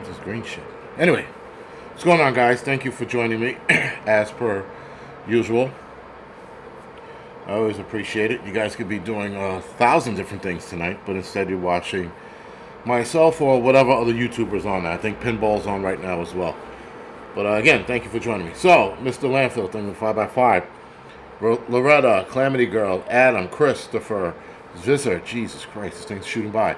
this green shit. Anyway, what's going on, guys? Thank you for joining me, as per usual. I always appreciate it. You guys could be doing 1,000 different things tonight, but instead you're watching myself or whatever other YouTubers on there. I think Pinball's on right now as well. But again, thank you for joining me. So, Mr. Landfill, thank you for 5x5. Loretta, Calamity Girl, Adam, Christopher, Zizzer, Jesus Christ, this thing's shooting by.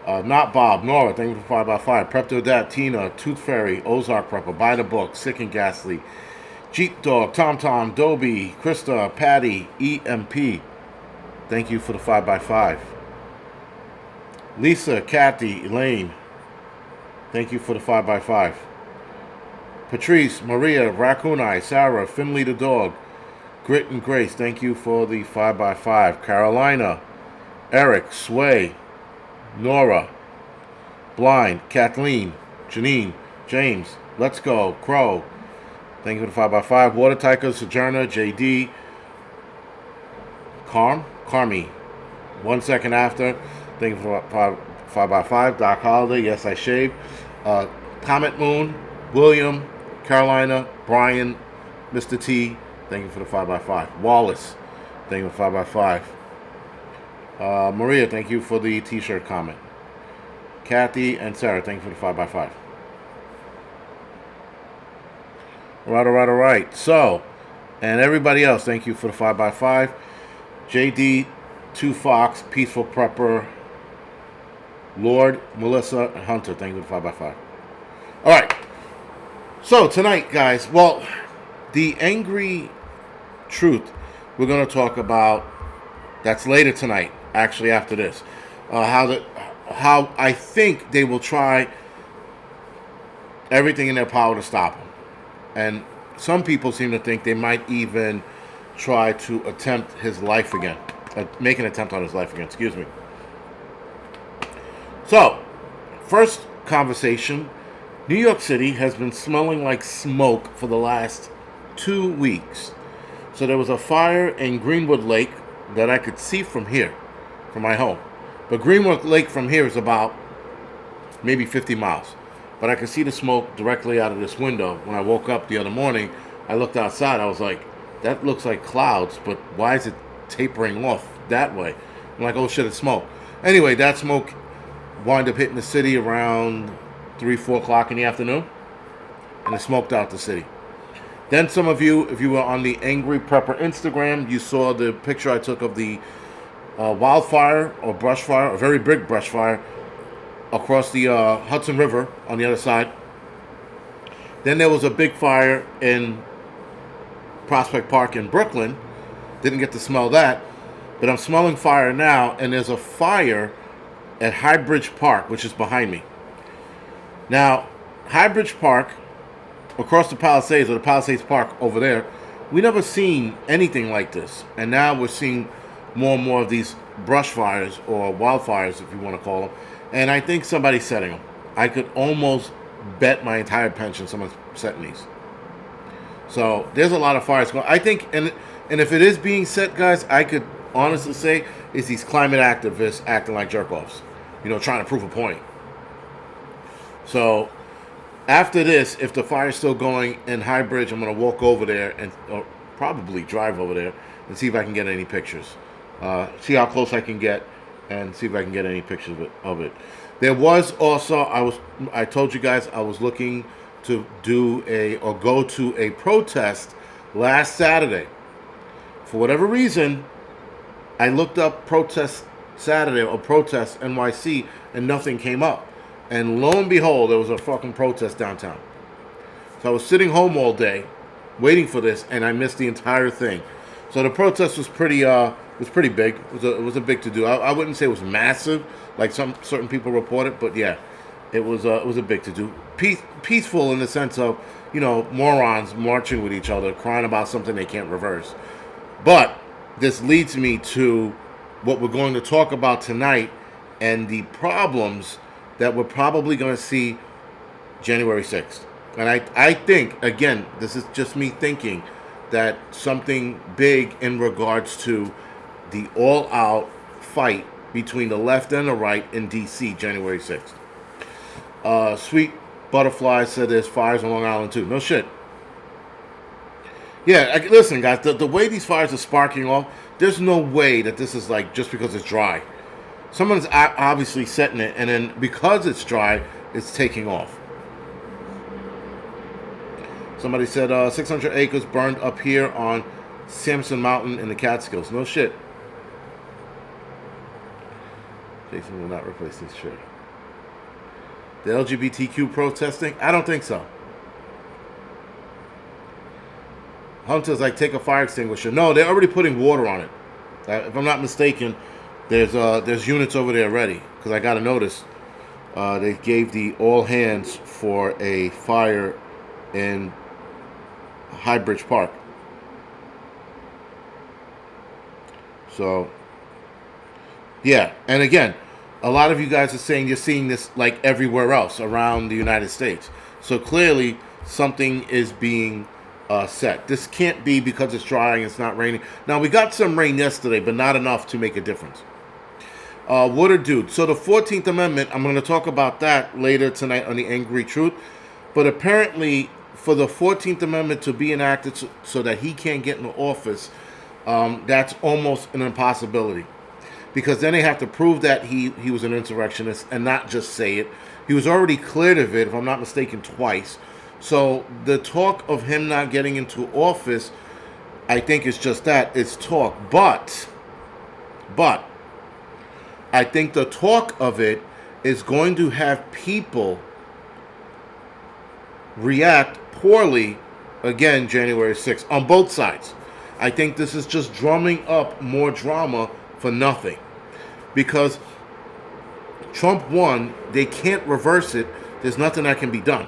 Not Bob, Nora, thank you for 5x5. Prepto Dat, Tina, Tooth Fairy, Ozark Prepper, Buy the Book, Sick and Ghastly, Jeep Dog, Tom Tom, Dobie, Krista, Patty, EMP. Thank you for the 5x5. Lisa, Kathy, Elaine, thank you for the 5x5. Patrice, Maria, Raccoon Eye, Sarah, Finley the Dog, Grit and Grace, thank you for the 5x5. Carolina, Eric, Sway, Nora, Blind, Kathleen, Janine, James, Let's Go, Crow, thank you for the 5x5. Water Tiger, Sojourner, JD, Carmi, 1 second after, thank you for 5x5. Doc Holiday, Yes I Shave, Comet Moon, William, Carolina, Brian, Mr. T, thank you for the 5x5. Wallace, thank you for 5x5. Maria, thank you for the t-shirt comment. Kathy and Sarah, thank you for the 5x5. Alright. So, and everybody else, thank you for the 5x5. JD, 2 Fox, Peaceful Prepper, Lord, Melissa, and Hunter, thank you for the 5x5. Alright. So, tonight, guys, well, the angry truth we're going to talk about, that's later tonight, actually after this, how I think they will try everything in their power to stop him. And some people seem to think they might even try to attempt his life again, make an attempt on his life again, excuse me. So, first conversation, New York City has been smelling like smoke for the last 2 weeks. So there was a fire in Greenwood Lake that I could see from here, from my home. But Greenwood Lake from here is about maybe 50 miles. But I could see the smoke directly out of this window. When I woke up the other morning, I looked outside. I was like, that looks like clouds, but why is it tapering off that way? I'm like, oh shit, it's smoke. Anyway, that smoke wound up hitting the city around 3, 4 o'clock in the afternoon, and it smoked out the city. Then some of you, if you were on the Angry Prepper Instagram, you saw the picture I took of the wildfire or brush fire, a very big brush fire, across the Hudson River on the other side. Then there was a big fire in Prospect Park in Brooklyn. Didn't get to smell that, but I'm smelling fire now, and there's a fire at Highbridge Park, which is behind me. Now, Highbridge Park, across the Palisades, or the Palisades Park over there, we never seen anything like this. And now we're seeing more and more of these brush fires, or wildfires, if you want to call them. And I think somebody's setting them. I could almost bet my entire pension someone's setting these. So, there's a lot of fires going. I think, and if it is being set, guys, I could honestly say, is these climate activists acting like jerk-offs. You know, trying to prove a point. So, after this, if the fire's still going in Highbridge, I'm going to walk over there and or probably drive over there and see if I can get any pictures. See how close I can get and see if I can get any pictures of it. There was also, I told you guys I was looking to go to a protest last Saturday. For whatever reason, I looked up protest Saturday or protest NYC and nothing came up. And lo and behold, there was a fucking protest downtown. So I was sitting home all day, waiting for this, and I missed the entire thing. So the protest was pretty big. It was a big to do. I wouldn't say it was massive, like some certain people reported, but yeah, it was a big to do. Peaceful in the sense of, you know, morons marching with each other, crying about something they can't reverse. But this leads me to what we're going to talk about tonight and the problems that we're probably going to see January 6th. And I think, again, this is just me thinking, that something big in regards to the all-out fight between the left and the right in D.C. January 6th. Sweet Butterfly said there's fires on Long Island too. No shit. Yeah, listen, guys. The way these fires are sparking off, there's no way that this is like just because it's dry. Someone's obviously setting it, and then because it's dry, it's taking off. Somebody said 600 acres burned up here on Samson Mountain in the Catskills. No shit. Jason will not replace this shit. The LGBTQ protesting? I don't think so. Hunter's like, take a fire extinguisher. No, they're already putting water on it. If I'm not mistaken, there's units over there already. Because I got a notice. They gave the all hands for a fire in Highbridge Park. So, yeah. And again, a lot of you guys are saying you're seeing this like everywhere else around the United States. So clearly something is being set. This can't be because it's dry and it's not raining. Now, we got some rain yesterday, but not enough to make a difference. Water Dude. So the 14th Amendment, I'm going to talk about that later tonight on The Angry Truth. But apparently, for the 14th Amendment to be enacted so that he can't get into office, that's almost an impossibility. Because then they have to prove that he was an insurrectionist and not just say it. He was already cleared of it, if I'm not mistaken, twice. So the talk of him not getting into office, I think is just that. It's talk. But I think the talk of it is going to have people react poorly again January 6th on both sides. I think this is just drumming up more drama for nothing. Because Trump won, they can't reverse it. There's nothing that can be done.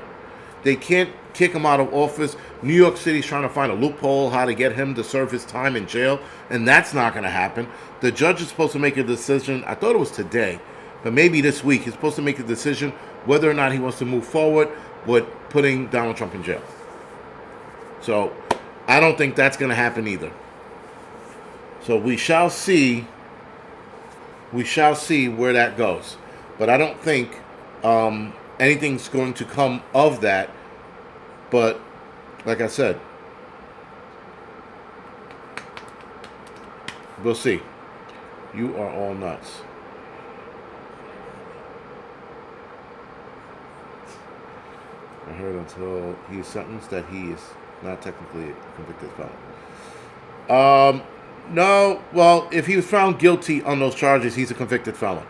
They can't kick him out of office. New York City's trying to find a loophole how to get him to serve his time in jail, and that's not going to happen. The judge is supposed to make a decision. I thought it was today, but maybe this week. He's supposed to make a decision whether or not he wants to move forward with putting Donald Trump in jail. So I don't think that's going to happen either. So we shall see. We shall see where that goes. But I don't think anything's going to come of that. But like I said, we'll see. You are all nuts. I heard until he is sentenced that he is not technically a convicted felon. No, well, if he was found guilty on those charges, he's a convicted felon.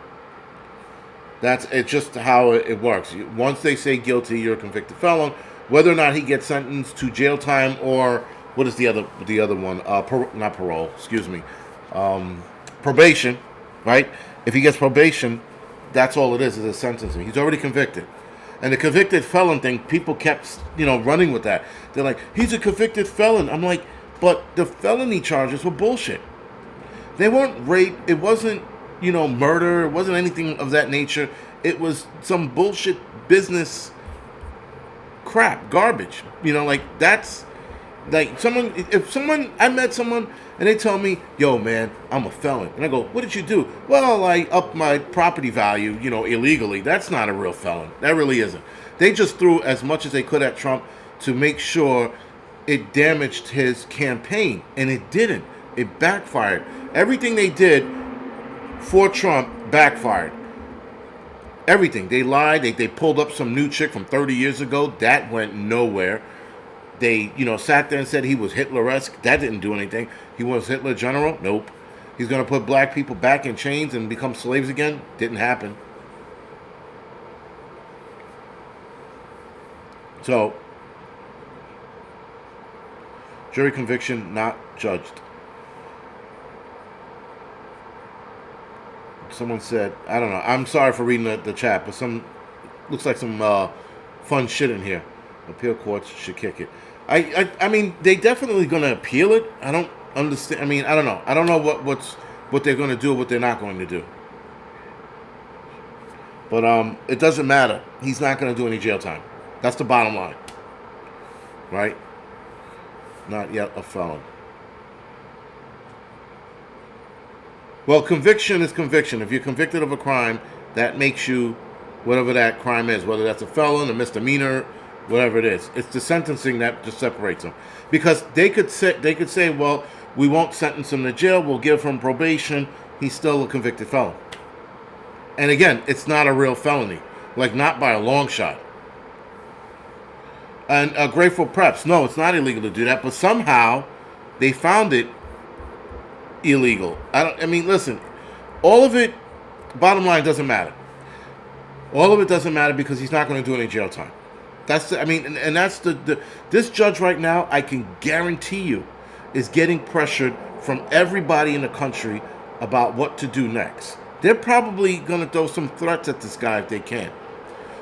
It's just how it works. Once they say guilty, you're a convicted felon. Whether or not he gets sentenced to jail time or what is the other one? Not parole. Excuse me. Probation, right? If he gets probation, that's all it is a sentencing. He's already convicted. And the convicted felon thing, people kept, running with that. They're like, he's a convicted felon. I'm like, but the felony charges were bullshit. They weren't rape. It wasn't, murder. It wasn't anything of that nature. It was some bullshit business crap, garbage. That's like I met someone and they tell me, yo, man, I'm a felon. And I go, what did you do? Well, I upped my property value, illegally. That's not a real felon. That really isn't. They just threw as much as they could at Trump to make sure it damaged his campaign, and it didn't. It backfired. Everything they did for Trump backfired. Everything. They lied. They pulled up some new chick from 30 years ago. That went nowhere. They, sat there and said he was Hitler-esque. That didn't do anything. He was Hitler general? Nope. He's going to put black people back in chains and become slaves again? Didn't happen. So, jury conviction not judged. Someone said, I don't know. I'm sorry for reading the chat, but looks like some fun shit in here. Appeal courts should kick it. I mean, they definitely going to appeal it. I don't understand. I mean, I don't know. I don't know what they're going to do or what they're not going to do. But it doesn't matter. He's not going to do any jail time. That's the bottom line. Right? Not yet a felon. Well, conviction is conviction. If you're convicted of a crime, that makes you whatever that crime is, whether that's a felon, a misdemeanor, whatever it is. It's the sentencing that just separates them, because they could say, well, we won't sentence him to jail. We'll give him probation. He's still a convicted felon. And again, it's not a real felony, like not by a long shot. And Grateful Preps, no, it's not illegal to do that, but somehow they found it illegal. I mean, listen, all of it, bottom line, doesn't matter. All of it doesn't matter because he's not going to do any jail time. That's that's this judge right now, I can guarantee you, is getting pressured from everybody in the country about what to do next. They're probably going to throw some threats at this guy if they can.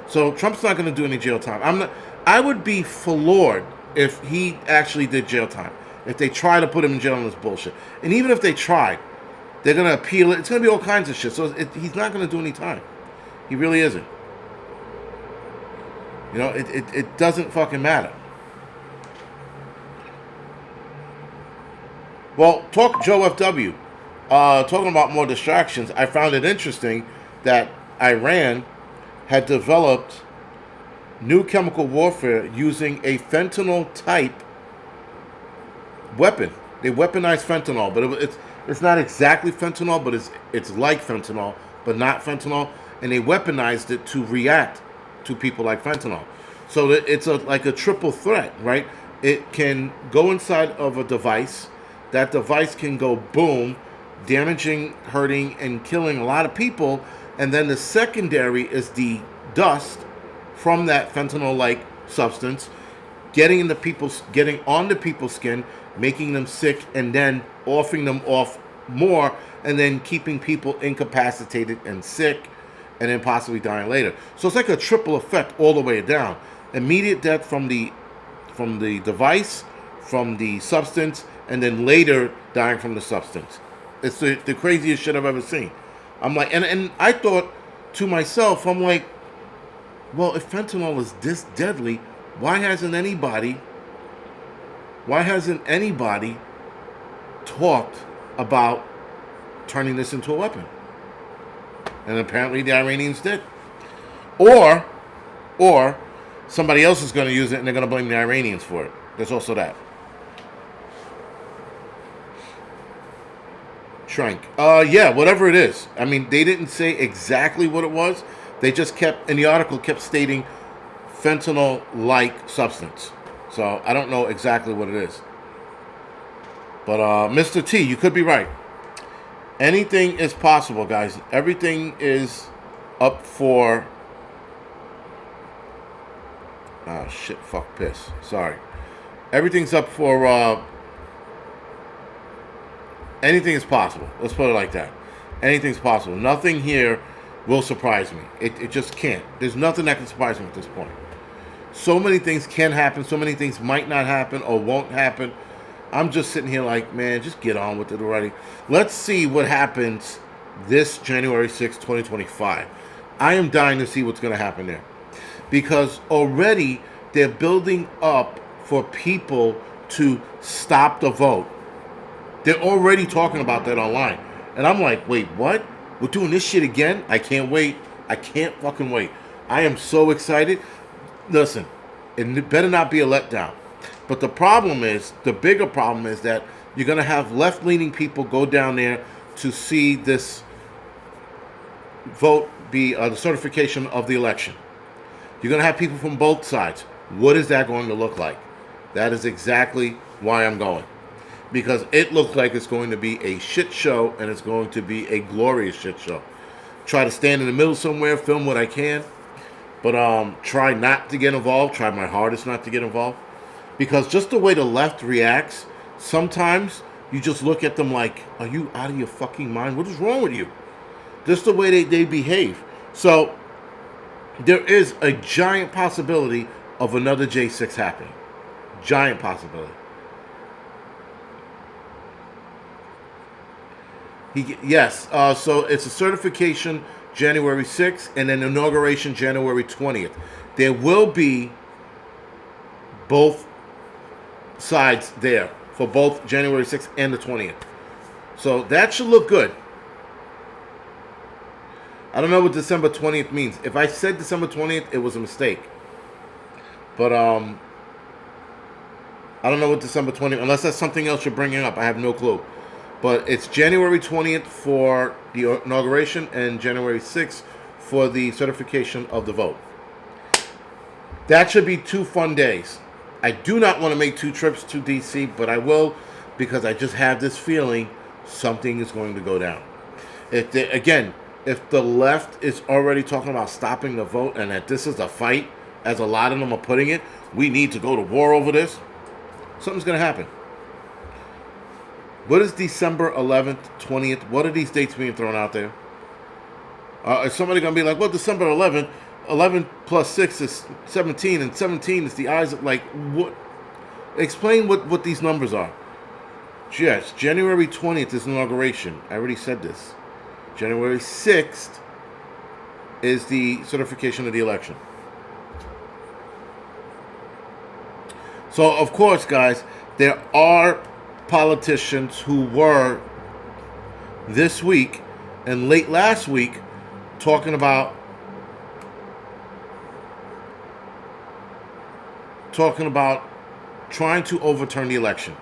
So Trump's not going to do any jail time. I would be floored if he actually did jail time. If they try to put him in jail on this bullshit. And even if they tried, they're going to appeal it. It's going to be all kinds of shit. So he's not going to do any time. He really isn't. You know, it doesn't fucking matter. Well, Joe FW. Talking about more distractions, I found it interesting that Iran had developed new chemical warfare using a fentanyl-type weapon. They weaponized fentanyl, but it's not exactly fentanyl, but it's like fentanyl, but not fentanyl, and they weaponized it to react to people like fentanyl. So it's like a triple threat, right? It can go inside of a device. That device can go boom, damaging, hurting, and killing a lot of people. And then the secondary is the dust from that fentanyl-like substance getting onto people's skin, making them sick, and then offing them off more, and then keeping people incapacitated and sick, and then possibly dying later. So it's like a triple effect all the way down. Immediate death from the device, from the substance, and then later dying from the substance. It's the craziest shit I've ever seen. I'm like, and I thought to myself, I'm like, well, if fentanyl is this deadly, why hasn't anybody talked about turning this into a weapon? And apparently the Iranians did. Or somebody else is going to use it and they're going to blame the Iranians for it. There's also that. Shrink. Yeah, whatever it is. I mean, they didn't say exactly what it was. They just in the article kept stating fentanyl-like substance. So I don't know exactly what it is. But Mr. T, you could be right. Anything is possible, guys. Everything is up for... Oh, shit, fuck, piss. Sorry. Everything's up for... Anything is possible. Let's put it like that. Anything's possible. Nothing here will surprise me. It just can't. There's nothing that can surprise me at this point. So many things can happen. So many things might not happen or won't happen. I'm just sitting here like, man, just get on with it already. Let's see what happens this January 6, 2025. I am dying to see what's going to happen there. Because already they're building up for people to stop the vote. They're already talking about that online. And I'm like, wait, what? We're doing this shit again? I can't wait. I can't fucking wait. I am so excited. Listen, it better not be a letdown. But the bigger problem is that you're going to have left-leaning people go down there to see this vote be the certification of the election. You're going to have people from both sides. What is that going to look like? That is exactly why I'm going. Because it looks like it's going to be a shit show, and it's going to be a glorious shit show. Try to stand in the middle somewhere, film what I can, but try not to get involved. Try my hardest not to get involved. Because just the way the left reacts, sometimes you just look at them like, are you out of your fucking mind? What is wrong with you? Just the way they behave. So there is a giant possibility of another J6 happening. Giant possibility. Yes, so it's a certification January 6th and then inauguration January 20th. There will be both sides there for both January 6th and the 20th. So that should look good. I don't know what December 20th means. If I said December 20th, it was a mistake. But I don't know what December 20th, unless that's something else you're bringing up. I have no clue. But it's January 20th for the inauguration and January 6th for the certification of the vote. That should be 2 fun days. I do not want to make 2 trips to D.C., but I will because I just have this feeling something is going to go down. If the left is already talking about stopping the vote and that this is a fight, as a lot of them are putting it, we need to go to war over this, something's going to happen. What is December 11th, 20th? What are these dates being thrown out there? Is somebody going to be like, well, December 11th, 11 plus 6 is 17, and 17 is the eyes of, like, what? Explain what these numbers are. Yes, January 20th is inauguration. I already said this. January 6th is the certification of the election. So, of course, guys, there are politicians who were this week and late last week talking about trying to overturn the election.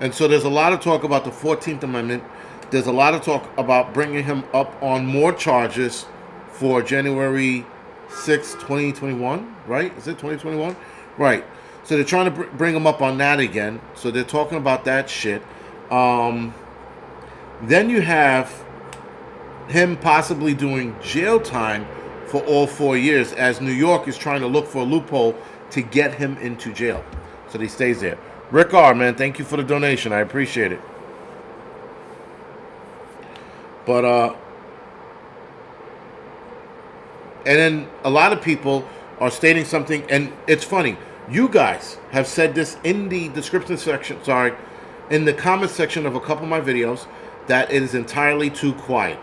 And so there's a lot of talk about the 14th Amendment. There's a lot of talk about bringing him up on more charges for January 6, 2021, right? Is it 2021? Right. So they're trying to bring him up on that again. So they're talking about that shit. Then you have him possibly doing jail time for all 4 years as New York is trying to look for a loophole to get him into jail. So he stays there. Rick R., man, thank you for the donation. I appreciate it. But, and then a lot of people are stating something, and it's funny. You guys have said this in the description section, in the comment section of a couple of my videos, that it is entirely too quiet.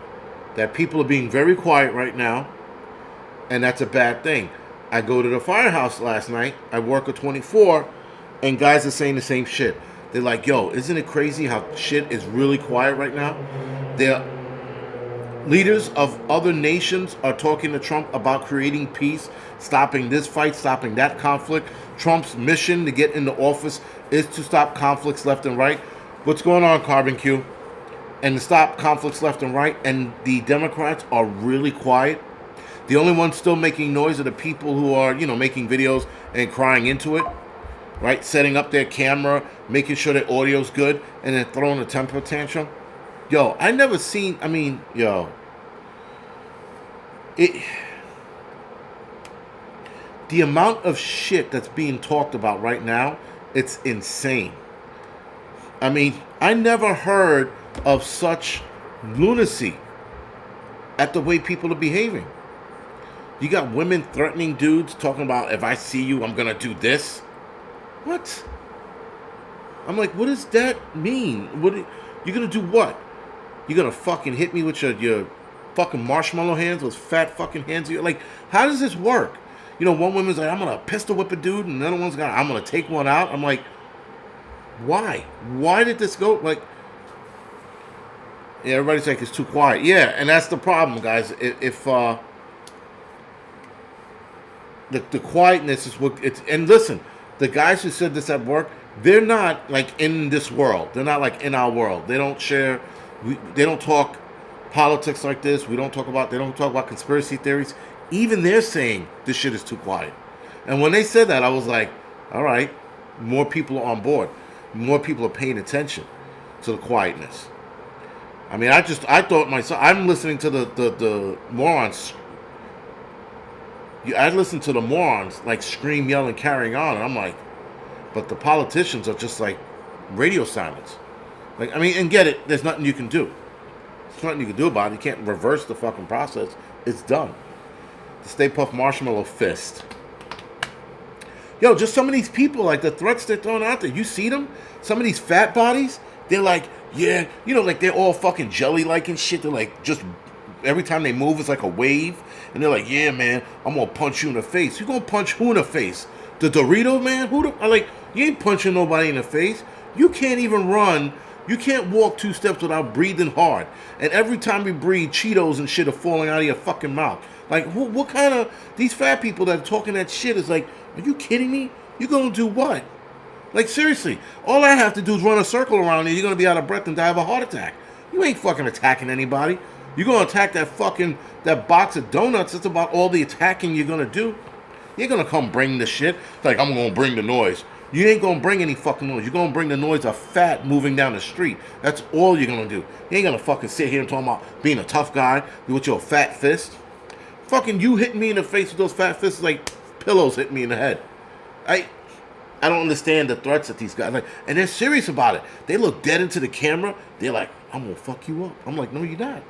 That people are being very quiet right now, and that's a bad thing. I go to the firehouse last night. I work a 24, and guys are saying the same shit. They're like, yo, isn't it crazy how shit is really quiet right now? Leaders of other nations are talking to Trump about creating peace, stopping this fight, stopping that conflict. Trump's mission to get into office is to stop conflicts left and right. What's going on, Carbon Q? And to stop conflicts left and right, and the Democrats are really quiet. The only ones still making noise are the people who are, making videos and crying into it, right? Setting up their camera, making sure their audio's good, and then throwing a temper tantrum. Yo, I never seen, the amount of shit that's being talked about right now, it's insane. I never heard of such lunacy at the way people are behaving. You got women threatening dudes, talking about, if I see you, I'm going to do this. What? I'm like, what does that mean? You're going to do what? You're going to fucking hit me with your fucking marshmallow hands, those fat fucking hands? Like, how does this work? One woman's like, I'm going to pistol whip a dude, and another one's I'm going to take one out. I'm like, why? Why did this go? Like, yeah, everybody's like, it's too quiet. Yeah, and that's the problem, guys. If the quietness is what it's, and listen, the guys who said this at work, they're not like in this world. They're not like in our world. They don't share. They don't talk politics like this. They don't talk about conspiracy theories. Even they're saying this shit is too quiet. And when they said that, I was like, all right, more people are on board. More people are paying attention to the quietness. I thought myself, I'm listening to the morons. I listened to the morons like scream, yell, and carrying on. And I'm like, but the politicians are just like radio silence. Like, and get it, there's nothing you can do. There's nothing you can do about it. You can't reverse the fucking process. It's done. The Stay Puft Marshmallow Fist. Yo, just some of these people, like the threats they're throwing out there. You see them? Some of these fat bodies, they're like, yeah, like they're all fucking jelly-like and shit. They're like, just every time they move, it's like a wave. And they're like, yeah, man, I'm going to punch you in the face. You going to punch who in the face? The Dorito man? You ain't punching nobody in the face. You can't even run You can't walk 2 steps without breathing hard. And every time you breathe, Cheetos and shit are falling out of your fucking mouth. Like, what kind of... These fat people that are talking that shit is like, are you kidding me? You gonna do what? Like, seriously. All I have to do is run a circle around you. You're gonna be out of breath and die of a heart attack. You ain't fucking attacking anybody. You're gonna attack that box of donuts. That's about all the attacking you're gonna do. You're gonna come bring the shit. Like, I'm gonna bring the noise. You ain't gonna bring any fucking noise. You're gonna bring the noise of fat moving down the street. That's all you're gonna do. You ain't gonna fucking sit here and talk about being a tough guy with your fat fist. Fucking you hitting me in the face with those fat fists like pillows hitting me in the head. I don't understand the threats that these guys like, and they're serious about it. They look dead into the camera. They're like, I'm gonna fuck you up. I'm like, no, you're not.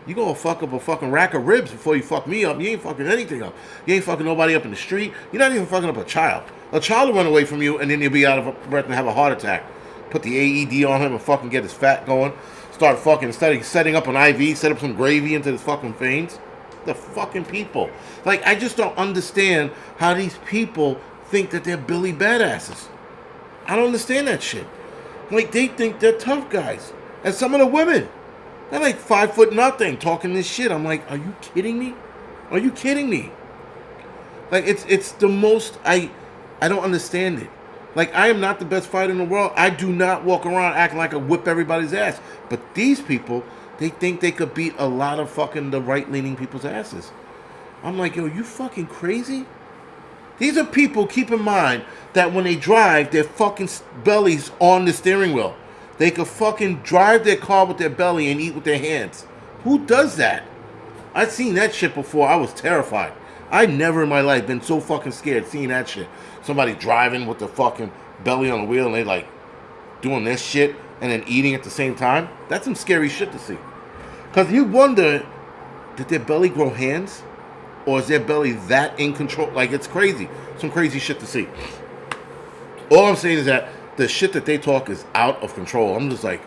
You gonna fuck up a fucking rack of ribs before you fuck me up. You ain't fucking anything up. You ain't fucking nobody up in the street. You're not even fucking up a child. A child will run away from you and then you'll be out of breath and have a heart attack. Put the AED on him and fucking get his fat going. Start fucking setting up an IV, set up some gravy into his fucking veins. The fucking people. Like, I just don't understand how these people think that they're Billy Badasses. I don't understand that shit. Like, they think they're tough guys. And some of the women, they're like 5 foot nothing talking this shit. I'm like, are you kidding me? Are you kidding me? Like, it's the most, I don't understand it. Like, I am not the best fighter in the world. I do not walk around acting like I whip everybody's ass. But these people, they think they could beat a lot of fucking the right-leaning people's asses. I'm like, yo, you fucking crazy? These are people, keep in mind, that when they drive, their fucking belly's on the steering wheel. They could fucking drive their car with their belly and eat with their hands. Who does that? I've seen that shit before. I was terrified. I never in my life been so fucking scared seeing that shit. Somebody driving with the fucking belly on the wheel and they like doing this shit and then eating at the same time. That's some scary shit to see. Because you wonder, did their belly grow hands? Or is their belly that in control? Like, it's crazy. Some crazy shit to see. All I'm saying is that the shit that they talk is out of control. I'm just like,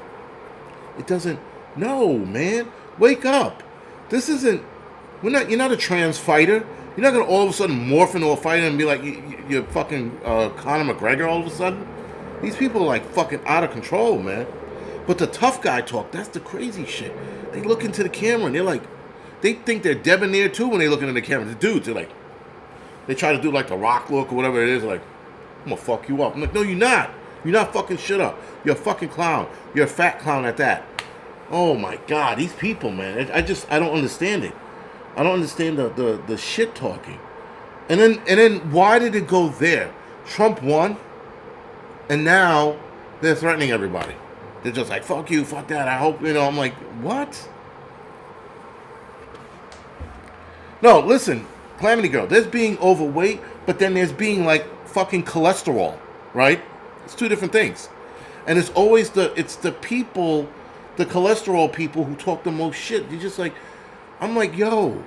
it doesn't... No, man. Wake up. This isn't... You're not a trans fighter. You're not going to all of a sudden morph into a fighter and be like, you're fucking Conor McGregor all of a sudden. These people are like fucking out of control, man. But the tough guy talk, that's the crazy shit. They look into the camera and they're like, they think they're debonair too when they look into the camera. The dudes, they're like, they try to do like the Rock look or whatever it is. Like, I'm going to fuck you up. I'm like, no, you're not. You're not fucking shit up. You're a fucking clown. You're a fat clown at that. Oh my God, these people, man. I don't understand it. I don't understand the shit talking. And then why did it go there? Trump won, and now they're threatening everybody. They're just like, fuck you, fuck that. I hope, I'm like, what? No, listen, Calamity Girl, there's being overweight, but then there's being like fucking cholesterol, right? It's two different things. And it's always the people, the cholesterol people who talk the most shit. You're just like, I'm like, yo.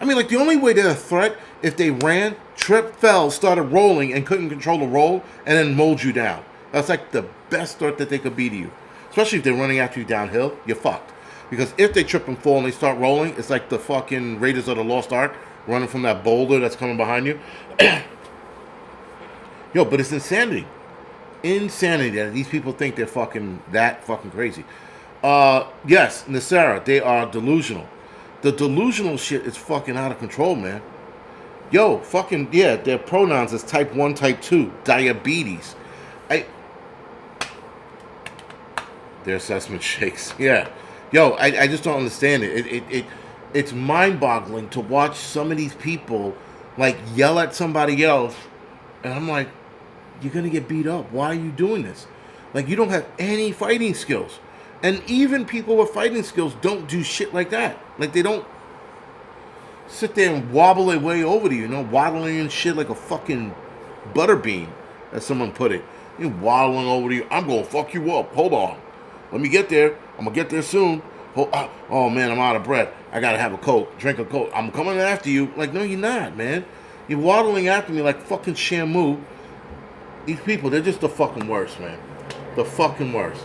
I mean, like, the only way they're a threat if they ran, tripped, fell, started rolling, and couldn't control the roll, and then mowed you down. That's like the best threat that they could be to you. Especially if they're running after you downhill, you're fucked. Because if they trip and fall and they start rolling, it's like the fucking Raiders of the Lost Ark running from that boulder that's coming behind you. Yo, but it's insanity. Insanity that these people think they're that fucking crazy. Yes, Nasara, they are delusional. The delusional shit is fucking out of control, man. Yo, fucking, yeah, their pronouns is type 1, type 2, diabetes. Their assessment shakes. Yeah. Yo, I just don't understand it. It's mind-boggling to watch some of these people, like, yell at somebody else, and I'm like, you're going to get beat up. Why are you doing this? Like, you don't have any fighting skills. And even people with fighting skills don't do shit like that. Like, they don't sit there and wobble their way over to you, waddling and shit like a fucking butterbean, as someone put it. You're waddling over to you. I'm going to fuck you up. Hold on. Let me get there. I'm going to get there soon. Oh, man, I'm out of breath. I got to have a Coke. Drink a Coke. I'm coming after you. Like, no, you're not, man. You're waddling after me like fucking Shamu. These people, they're just the fucking worst, man. The fucking worst.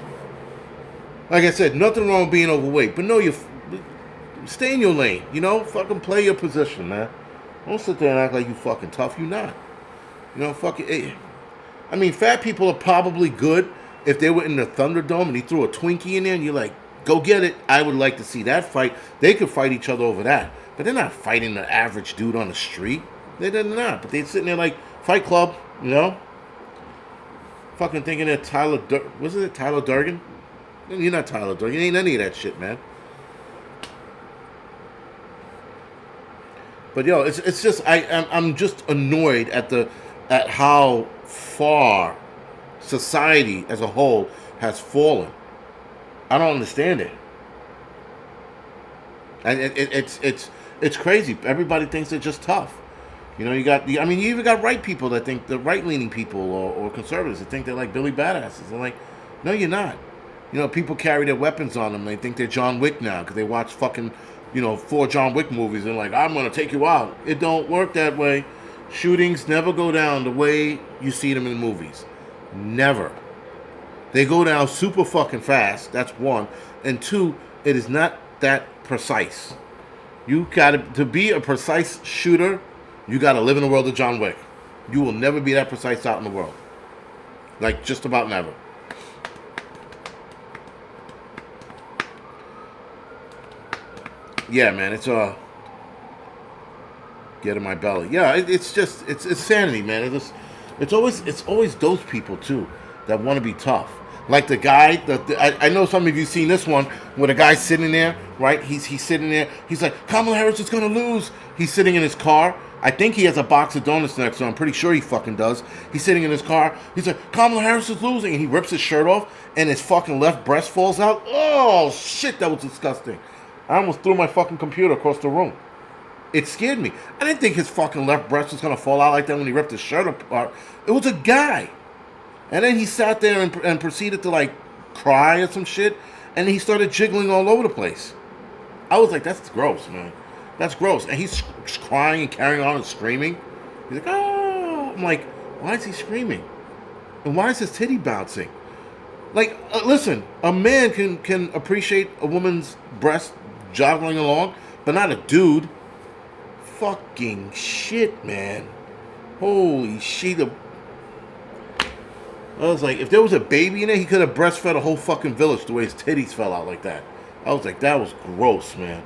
Like I said, nothing wrong with being overweight. But no, you stay in your lane. Fucking play your position, man. Don't sit there and act like you fucking tough. You're not. Fucking... I mean, fat people are probably good if they were in the Thunderdome and he threw a Twinkie in there and you're like, go get it, I would like to see that fight. They could fight each other over that. But they're not fighting the average dude on the street. They're not. But they're sitting there like, Fight Club, you know? Fucking thinking that wasn't it Tyler Durden? You're not Tyler Durden. You ain't any of that shit, man. But yo, it's just I'm just annoyed at how far society as a whole has fallen. I don't understand it. And it's crazy. Everybody thinks they're just tough. You know, you even got right people that think, the right-leaning people or conservatives that think they're like Billy Badasses. They're like, no, you're not. You know, people carry their weapons on them. They think they're John Wick now because they watch fucking, 4 John Wick movies and like, I'm going to take you out. It don't work that way. Shootings never go down the way you see them in the movies. Never. They go down super fucking fast. That's one. And two, it is not that precise. You got to be a precise shooter. You got to live in the world of John Wick. You will never be that precise out in the world. Like, just about never. Yeah, man, it's get in my belly. Yeah, it's sanity, man. It's always those people too that want to be tough. Like the guy, I know some of you seen this one where the guy's sitting there, right? He's sitting there. He's like, Kamala Harris is gonna lose. He's sitting in his car. I think he has a box of donuts next to him. I'm pretty sure he fucking does. He's sitting in his car. He's like, Kamala Harris is losing. And he rips his shirt off and his fucking left breast falls out. Oh, shit, that was disgusting. I almost threw my fucking computer across the room. It scared me. I didn't think his fucking left breast was going to fall out like that when he ripped his shirt apart. It was a guy. And then he sat there and proceeded to, like, cry or some shit. And he started jiggling all over the place. I was like, that's gross, man. That's gross. And he's crying and carrying on and screaming. He's like, oh. I'm like, why is he screaming? And why is his titty bouncing? Like, listen, a man can appreciate a woman's breast joggling along, but not a dude. Fucking shit, man. Holy shit. I was like, if there was a baby in there, he could have breastfed a whole fucking village the way his titties fell out like that. I was like, that was gross, man.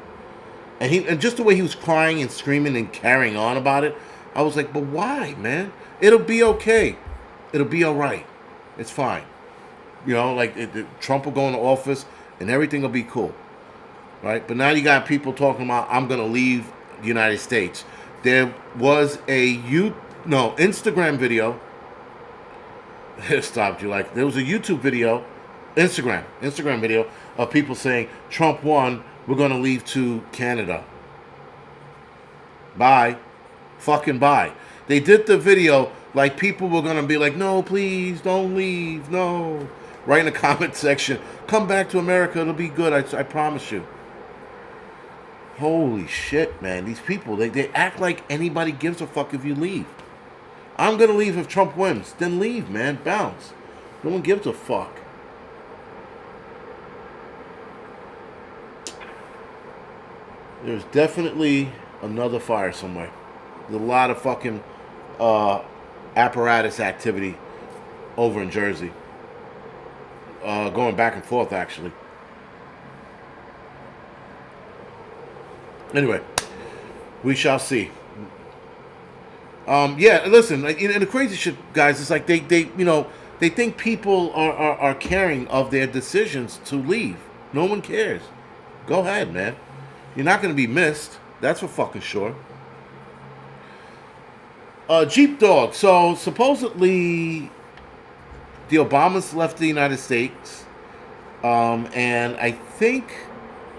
And just the way he was crying and screaming and carrying on about it, I was like, but why, man? It'll be okay. It'll be all right. It's fine. You know, like Trump will go into office and everything will be cool. Right? But now you got people talking about, I'm going to leave the United States. There was a Instagram video. It stopped you. Like, there was a YouTube video, Instagram video of people saying, Trump won, we're going to leave to Canada. Bye. Fucking bye. They did the video like people were going to be like, no, please, don't leave, no. Right in the comment section, come back to America, it'll be good, I promise you. Holy shit, man. These people, they act like anybody gives a fuck if you leave. I'm going to leave if Trump wins. Then leave, man. Bounce. No one gives a fuck. There's definitely another fire somewhere. There's a lot of fucking apparatus activity over in Jersey. Going back and forth, actually. Anyway, we shall see. Yeah, listen, like, and the crazy shit, guys, is like they think people are caring of their decisions to leave. No one cares. Go ahead, man. You're not going to be missed. That's for fucking sure. Jeep Dog. So, supposedly, the Obamas left the United States. And I think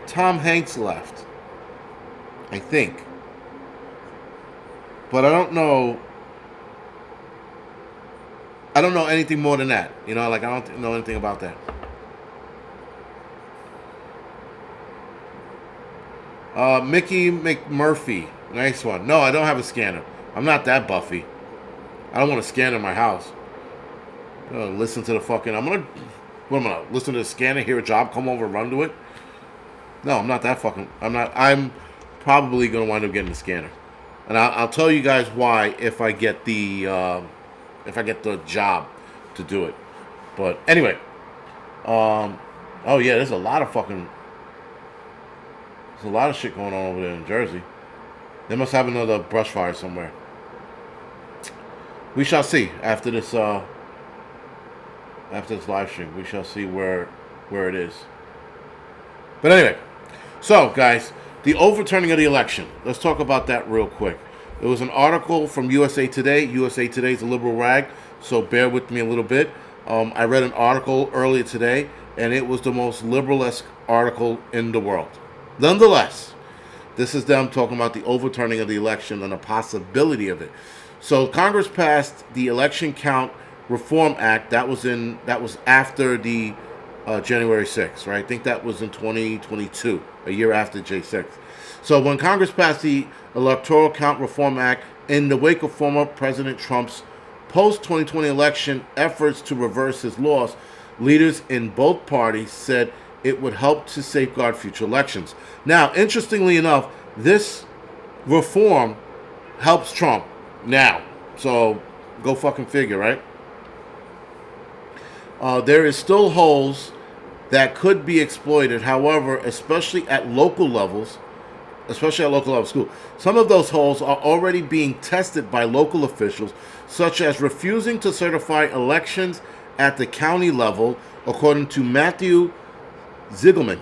Tom Hanks left. I think. But I don't know anything more than that. You know, like, I don't know anything about that. Mickey McMurphy. Nice one. No, I don't have a scanner. I'm not that Buffy. I don't want a scanner in my house. I'm gonna listen to the fucking... I'm gonna listen to the scanner, hear a job, come over, run to it? No, I'm not that fucking... I'm probably gonna wind up getting the scanner. And I'll tell you guys why if I get the job to do it. But anyway, Oh yeah, there's a lot of shit going on over there in Jersey. They must have another brush fire somewhere. We shall see after this live stream. We shall see where it is. But anyway, so guys, the overturning of the election. Let's talk about that real quick. There was an article from USA Today. USA Today is a liberal rag, so bear with me a little bit. I read an article earlier today, and it was the most liberal-esque article in the world. Nonetheless, this is them talking about the overturning of the election and the possibility of it. So Congress passed the Election Count Reform Act. That was after the January 6th, right? I think that was in 2022, a year after J6. So when Congress passed the Electoral Count Reform Act in the wake of former President Trump's post-2020 election efforts to reverse his loss, leaders in both parties said it would help to safeguard future elections. Now, interestingly enough, this reform helps Trump now. So go fucking figure, right? There is still holes that could be exploited. However, especially at local levels, school, some of those holes are already being tested by local officials, such as refusing to certify elections at the county level, according to Matthew Ziegelman,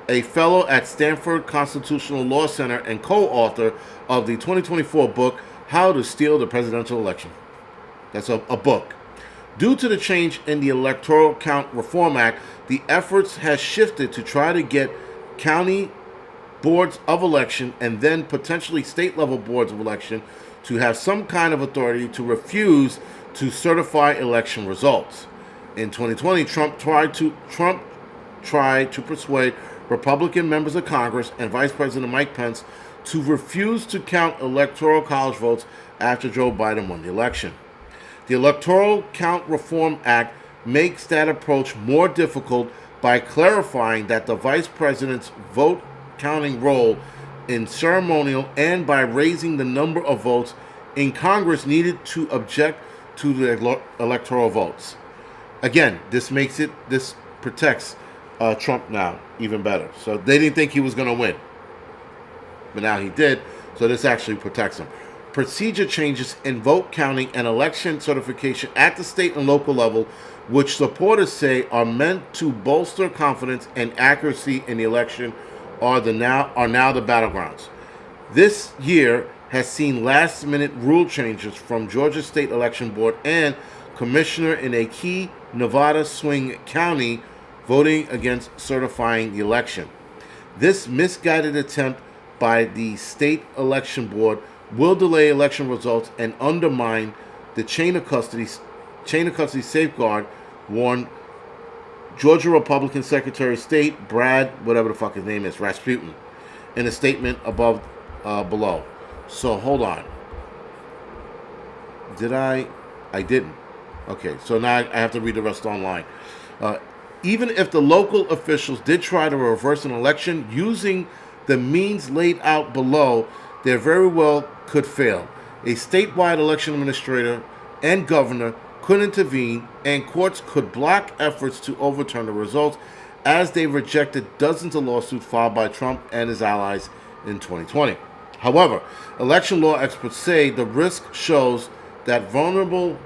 a fellow at Stanford Constitutional Law Center and co-author of the 2024 book, How to Steal the Presidential Election. That's a book. Due to the change in the Electoral Count Reform Act, the efforts has shifted to try to get county boards of election and then potentially state-level boards of election to have some kind of authority to refuse to certify election results. In 2020, Trump tried to persuade Republican members of Congress and Vice President Mike Pence to refuse to count Electoral College votes after Joe Biden won the election. The Electoral Count Reform Act makes that approach more difficult by clarifying that the Vice President's vote counting role in ceremonial and by raising the number of votes in Congress needed to object to the electoral votes. Again, this protects Trump now even better. So they didn't think he was going to win, but now he did. So this actually protects him. Procedure changes in vote counting and election certification at the state and local level, which supporters say are meant to bolster confidence and accuracy in the election, are now the battlegrounds. This year has seen last-minute rule changes from Georgia State Election Board and commissioner in a key Nevada swing county voting against certifying the election. This misguided attempt by the state election board will delay election results and undermine the chain of custody safeguard, warned Georgia Republican Secretary of State Brad, whatever the fuck his name is, Rasputin, in a statement below. So hold on. Did I? I didn't. Okay, so now I have to read the rest online. Even if the local officials did try to reverse an election using the means laid out below, they very well could fail. A statewide election administrator and governor could intervene, and courts could block efforts to overturn the results, as they rejected dozens of lawsuits filed by Trump and his allies in 2020. However, election law experts say the risk shows that vulnerability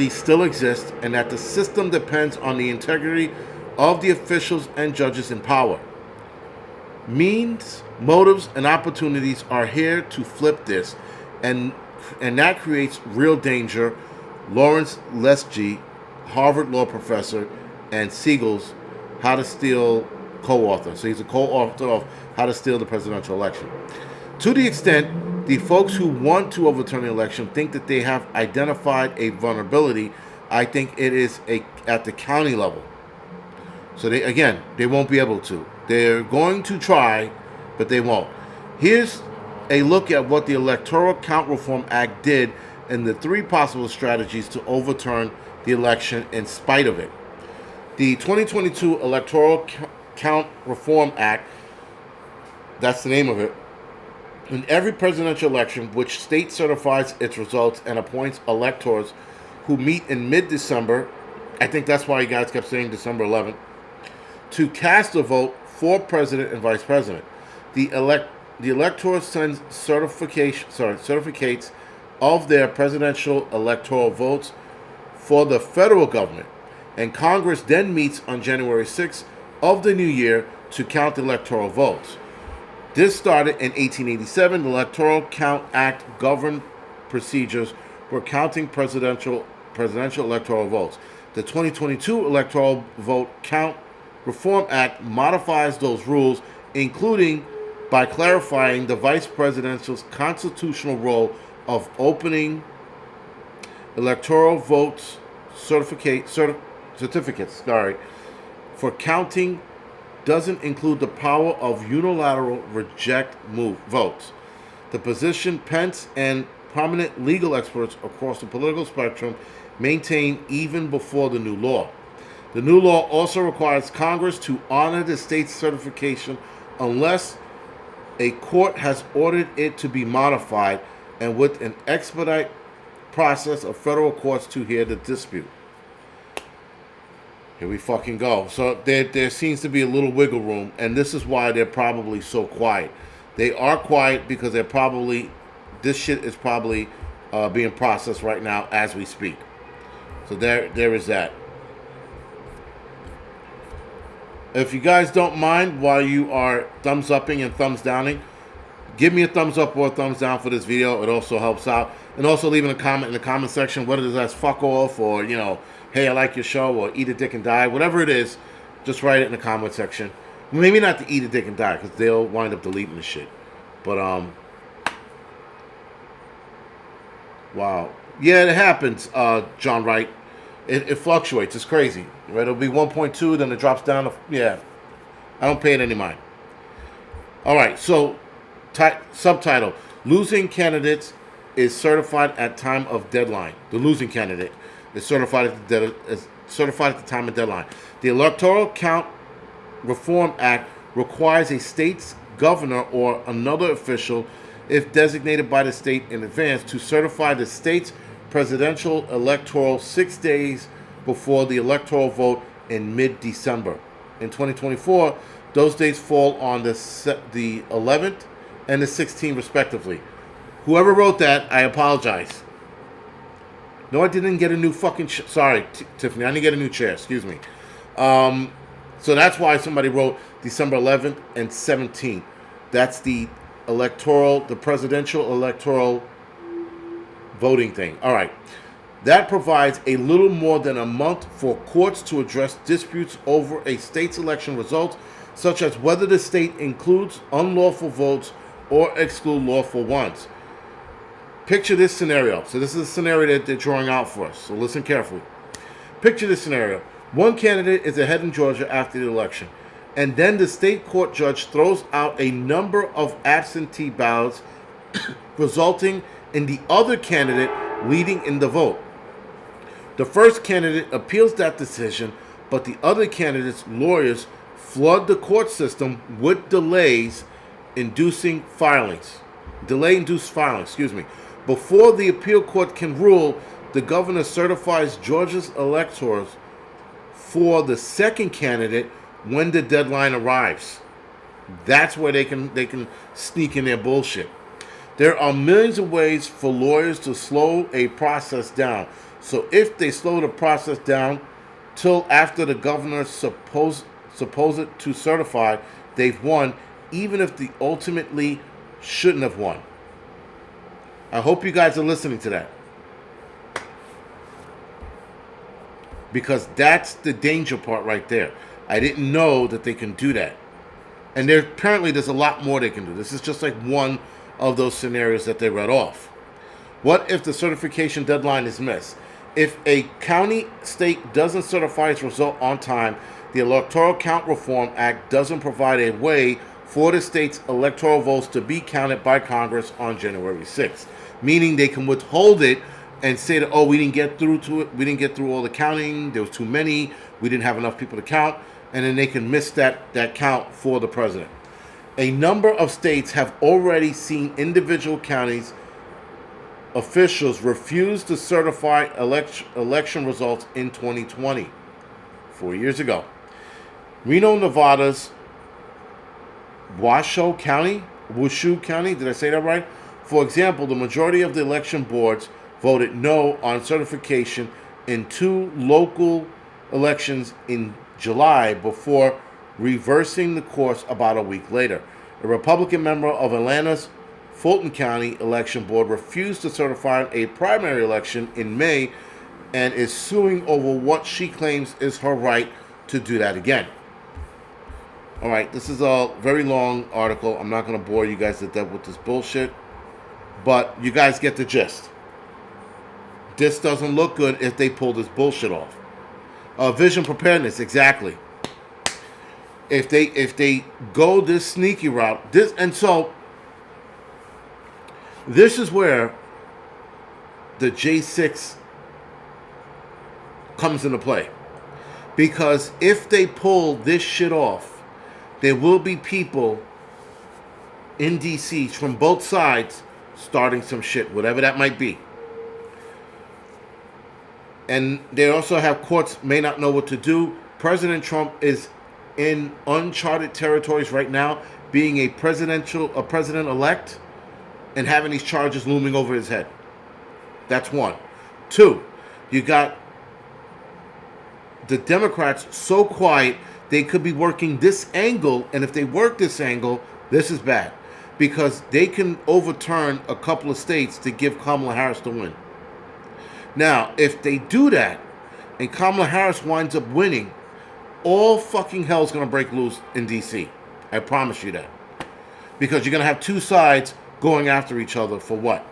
still exists, and that the system depends on the integrity of the officials and judges in power. Means, motives, and opportunities are here to flip this, and that creates real danger. Lawrence Leslie, Harvard law professor, and Siegel's How to Steal co-author. So he's a co-author of How to Steal the Presidential Election. To the extent the folks who want to overturn the election think that they have identified a vulnerability, I think it is at the county level. So they won't be able to. They're going to try, but they won't. Here's a look at what the Electoral Count Reform Act did and the three possible strategies to overturn the election in spite of it. The 2022 Electoral Count Reform Act, that's the name of it, In every presidential election, which state certifies its results and appoints electors who meet in mid-December, I think that's why you guys kept saying December 11th, to cast a vote for president and vice president. The elector sends certificates of their presidential electoral votes for the federal government, and Congress then meets on January 6th of the new year to count the electoral votes. This started in 1887. The Electoral Count Act governed procedures for counting presidential electoral votes. The 2022 Electoral Vote Count Reform Act modifies those rules, including by clarifying the vice presidential's constitutional role of opening electoral votes certificates for counting doesn't include the power of unilateral reject votes. The position Pence and prominent legal experts across the political spectrum maintain even before the new law. The new law also requires Congress to honor the state's certification unless a court has ordered it to be modified, and with an expedite process of federal courts to hear the dispute. Here we fucking go. So there seems to be a little wiggle room, and this is why they're probably so quiet. They are quiet because this shit is probably being processed right now as we speak. So there is that. If you guys don't mind, while you are thumbs upping and thumbs downing, give me a thumbs up or a thumbs down for this video. It also helps out. And also leaving a comment in the comment section, whether it is as fuck off or, hey, I like your show, or eat a dick and die, whatever it is, just write it in the comment section. Maybe not to eat a dick and die, because they'll wind up deleting the shit. But, wow. Yeah, it happens, John Wright. It fluctuates. It's crazy. Right? It'll be 1.2, then it drops down to, yeah. I don't pay it any mind. All right, so subtitle, Losing Candidates is certified at time of deadline. The losing candidate is certified at the time of deadline. The Electoral Count Reform Act requires a state's governor or another official, if designated by the state in advance, to certify the state's presidential electoral 6 days before the electoral vote in mid-December. In 2024, those dates fall on the 11th and the 16th, respectively. Whoever wrote that, I apologize. No, I didn't get a new fucking sorry, Tiffany. I didn't get a new chair. Excuse me. So that's why somebody wrote December 11th and 17th. That's the presidential electoral voting thing. All right. That provides a little more than a month for courts to address disputes over a state's election results, such as whether the state includes unlawful votes or exclude lawful ones. Picture this scenario. So this is a scenario that they're drawing out for us. So listen carefully. Picture this scenario. One candidate is ahead in Georgia after the election, and then the state court judge throws out a number of absentee ballots, resulting in the other candidate leading in the vote. The first candidate appeals that decision, but the other candidate's lawyers flood the court system with delay-induced filings. Before the appeal court can rule, the governor certifies Georgia's electors for the second candidate when the deadline arrives. That's where they can sneak in their bullshit. There are millions of ways for lawyers to slow a process down. So if they slow the process down till after the governor supposed to certify they've won, even if they ultimately shouldn't have won. I hope you guys are listening to that. Because that's the danger part right there. I didn't know that they can do that. And apparently there's a lot more they can do. This is just like one of those scenarios that they read off. What if the certification deadline is missed? If a county state doesn't certify its result on time, the Electoral Count Reform Act doesn't provide a way for the state's electoral votes to be counted by Congress on January 6th. Meaning they can withhold it and say that, we didn't get through to it. We didn't get through all the counting. There was too many. We didn't have enough people to count. And then they can miss that count for the president. A number of states have already seen individual counties officials refuse to certify election results in 2020, 4 years ago. Reno, Nevada's Washoe County, did I say that right? For example, the majority of the election boards voted no on certification in 2 local elections in July before reversing the course about a week later. A Republican member of Atlanta's Fulton County Election Board refused to certify a primary election in May and is suing over what she claims is her right to do that again. All right, this is a very long article. I'm not going to bore you guys to death with this bullshit, but you guys get the gist. This doesn't look good if they pull this bullshit off. Vision preparedness, exactly. If they go this sneaky route, this is where the J6 comes into play. Because if they pull this shit off, there will be people in DC from both sides starting some shit, whatever that might be. And they also have courts may not know what to do. President Trump is in uncharted territories right now, being a president-elect and having these charges looming over his head. That's one. 2, you got the Democrats so quiet, they could be working this angle, and if they work this angle, this is bad. Because they can overturn a couple of states to give Kamala Harris the win. Now, if they do that, and Kamala Harris winds up winning, all fucking hell's going to break loose in D.C. I promise you that. Because you're going to have 2 sides going after each other for what?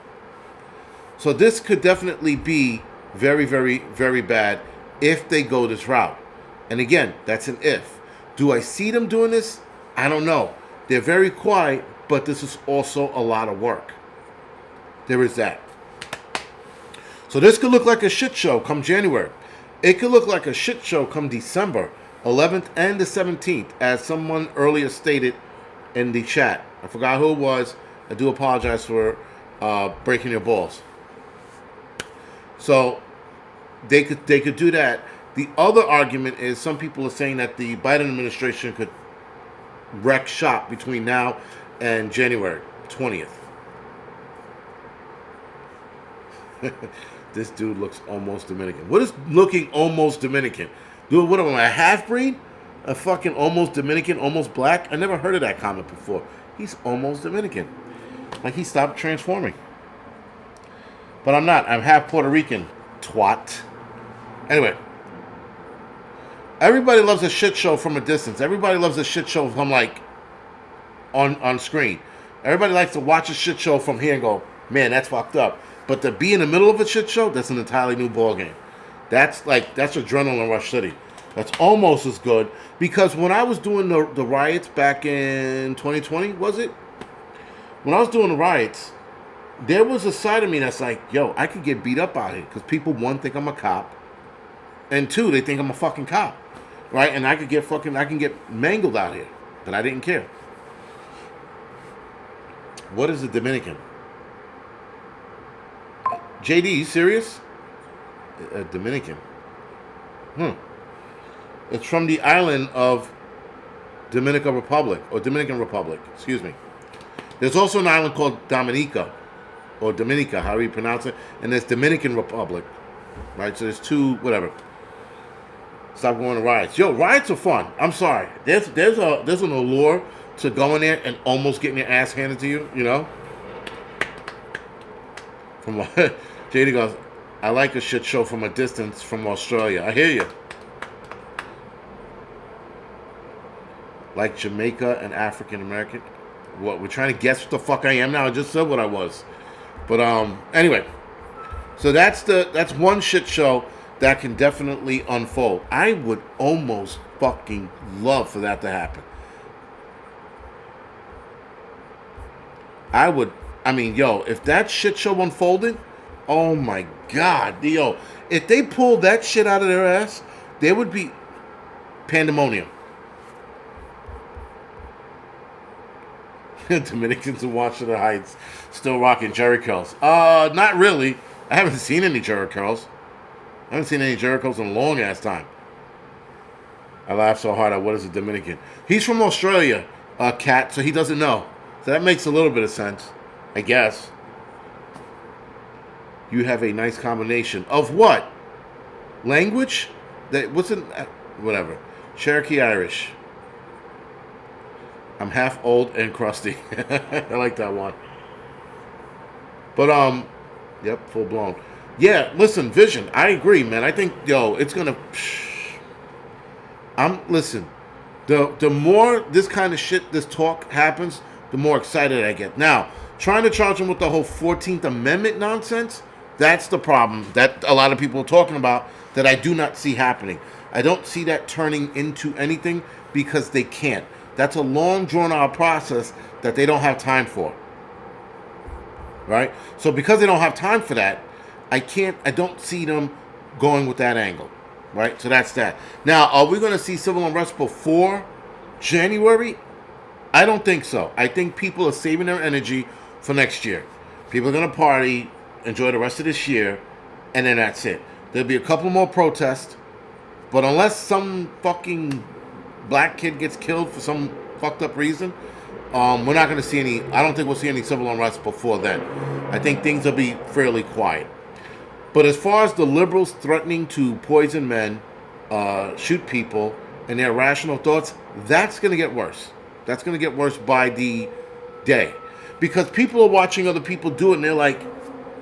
So this could definitely be very, very, very bad if they go this route. And again, that's an if. Do I see them doing this? I don't know. They're very quiet, but this is also a lot of work. There is that. So this could look like a shit show come January. It could look like a shit show come December 11th and the 17th, as someone earlier stated in the chat. I forgot who it was. I do apologize for breaking your balls. So they could do that. The other argument is some people are saying that the Biden administration could wreck shop between now and January 20th. This dude looks almost Dominican. What is looking almost Dominican? Dude, what am I, a half-breed? A fucking almost Dominican, almost black? I never heard of that comment before. He's almost Dominican. Like he stopped transforming. But I'm not. I'm half Puerto Rican. Twat. Anyway. Everybody loves a shit show from a distance. Everybody loves a shit show from like on screen. Everybody likes to watch a shit show from here and go, man, that's fucked up. But to be in the middle of a shit show, that's an entirely new ballgame. That's adrenaline rush city. That's almost as good. Because when I was doing the riots back in 2020, was it? When I was doing the riots, there was a side of me that's like, yo, I could get beat up out here. Because people, 1, think I'm a cop. And 2, they think I'm a fucking cop. Right? And I can get mangled out here. But I didn't care. What is a Dominican? JD, you serious? A Dominican. It's from the island of Dominican Republic, excuse me. There's also an island called Dominica, or Dominica, however you pronounce it, and there's Dominican Republic, right? So there's 2, whatever. Stop going to riots. Yo, riots are fun. I'm sorry. There's an allure to go in there and almost getting your ass handed to you, you know? From what JD goes, I like a shit show from a distance from Australia. I hear you. Like Jamaica and African American. What, we're trying to guess what the fuck I am now? I just said what I was. But anyway. So that's one shit show that can definitely unfold. I would almost fucking love for that to happen. Yo, if that shit show unfolded, oh my God. Yo, if they pulled that shit out of their ass, there would be pandemonium. Dominicans in Washington Heights still rocking Jerry curls. Not really. I haven't seen any Jerry curls. I haven't seen any Jerry curls in a long ass time. I laughed so hard at what is a Dominican. He's from Australia, Cat, so he doesn't know. So that makes a little bit of sense, I guess. You have a nice combination of what? Language? That wasn't whatever. Cherokee Irish. I'm half old and crusty. I like that one. But yep, full blown. Yeah, listen, Vision. I agree, man. I think it's gonna. Listen. The more this kind of shit, this talk happens, the more excited I get. Now, trying to charge him with the whole 14th Amendment nonsense, that's the problem that a lot of people are talking about that I do not see happening. I don't see that turning into anything because they can't. That's a long, drawn-out process that they don't have time for. Right? So because they don't have time for that, I don't see them going with that angle. Right? So that's that. Now, are we going to see civil unrest before January? I don't think so. I think people are saving their energy for next year. People are going to party, enjoy the rest of this year, and then that's it. There'll be a couple more protests, but unless some fucking black kid gets killed for some fucked up reason, we're not going to see any. I don't think we'll see any civil unrest before then. I think things will be fairly quiet. But as far as the liberals threatening to poison men, shoot people, and their rational thoughts, that's going to get worse. That's going to get worse by the day. Because people are watching other people do it, and they're like,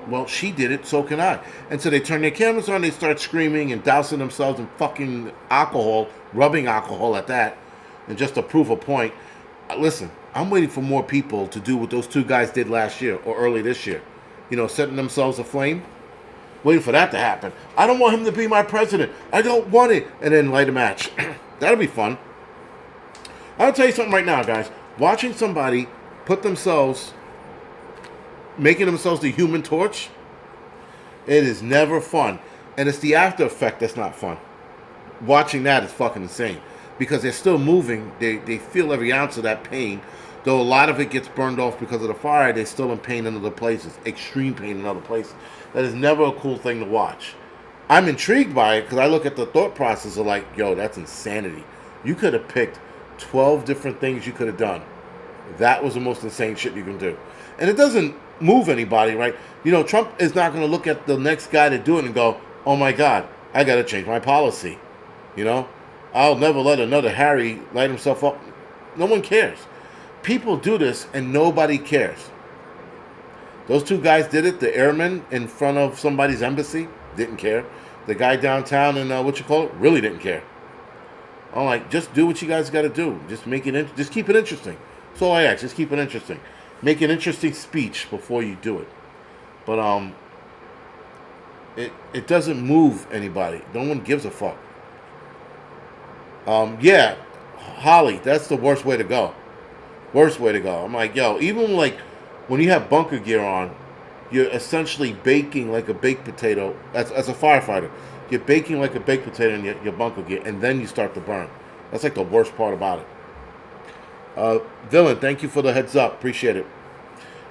well, she did it, so can I. And so they turn their cameras on, they start screaming and dousing themselves in fucking alcohol, rubbing alcohol at that, and just to prove a point. Listen, I'm waiting for more people to do what those two guys did last year or early this year. Setting themselves aflame. Waiting for that to happen. I don't want him to be my president. I don't want it. And then light a match. That'll be fun. I'll tell you something right now, guys. Watching somebody making themselves the Human Torch, it is never fun. And it's the after effect that's not fun. Watching that is fucking insane. Because they're still moving. They feel every ounce of that pain. Though a lot of it gets burned off because of the fire, they're still in pain in other places. Extreme pain in other places. That is never a cool thing to watch. I'm intrigued by it because I look at the thought process of like, yo, that's insanity. You could have picked 12 different things you could have done. That was the most insane shit you can do. And it doesn't move anybody, right? Trump is not going to look at the next guy to do it and go, oh my God, I got to change my policy. I'll never let another Harry light himself up. No one cares. People do this and nobody cares. Those two guys did it. The airman in front of somebody's embassy didn't care. The guy downtown in really didn't care. I'm like, just do what you guys got to do. Just make it. Just keep it interesting. That's all I ask. Just keep it interesting. Make an interesting speech before you do it. But it doesn't move anybody. No one gives a fuck. Yeah, Holly, that's the worst way to go. Worst way to go. I'm like, yo, even like when you have bunker gear on, you're essentially baking like a baked potato. As a firefighter, you're baking like a baked potato in your bunker gear, and then you start to burn. That's like the worst part about it. Villain, thank you for the heads up. Appreciate it.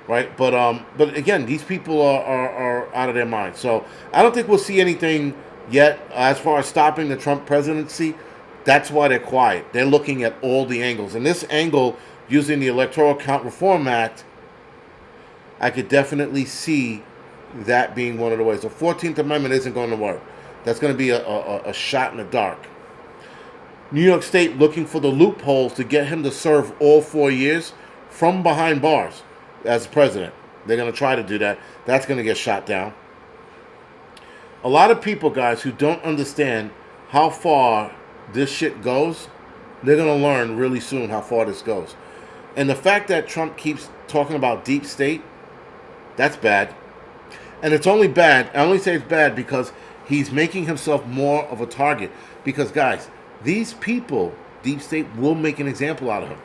Right, but again, these people are out of their minds. So I don't think we'll see anything yet as far as stopping the Trump presidency. That's why they're quiet. They're looking at all the angles, and this angle, using the Electoral Count Reform Act, I could definitely see that being one of the ways. The 14th Amendment isn't going to work. That's going to be a shot in the dark. New York State looking for the loopholes to get him to serve all 4 years from behind bars as president. They're going to try to do that. That's going to get shot down. A lot of people, guys, who don't understand how far this shit goes, they're going to learn really soon how far this goes. And the fact that Trump keeps talking about deep state, that's bad. And it's only bad, I only say it's bad because he's making himself more of a target. Because, guys, these people, deep state, will make an example out of him.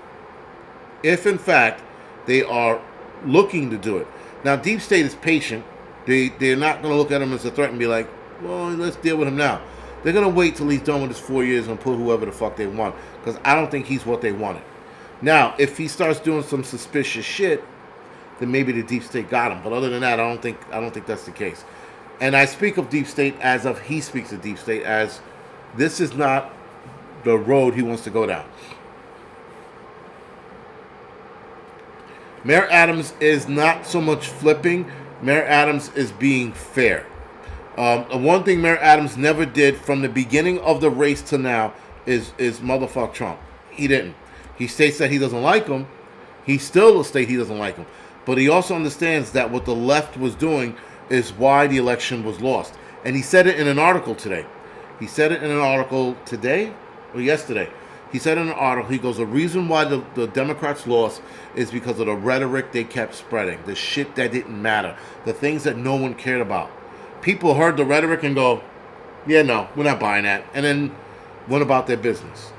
If, in fact, they are looking to do it. Now, deep state is patient. They're not going to look at him as a threat and be like, well, let's deal with him now. They're going to wait till he's done with his 4 years and put whoever the fuck they want. Because I don't think he's what they wanted. Now, if he starts doing some suspicious shit, then maybe the deep state got him. But other than that, I don't think that's the case. And I speak of deep state as of he speaks of deep state as this is not the road he wants to go down. Mayor Adams is not so much flipping. Mayor Adams is being fair. One thing Mayor Adams never did from the beginning of the race to now is motherfuck Trump. He didn't. He states that he doesn't like him. He still will state he doesn't like him. But he also understands that what the left was doing is why the election was lost. And he said it in an article today. He said it in an article today or yesterday. He said in an article, he goes, the reason why the Democrats lost is because of the rhetoric they kept spreading, the shit that didn't matter, the things that no one cared about. People heard the rhetoric and go, yeah, no, we're not buying that, and then went about their business.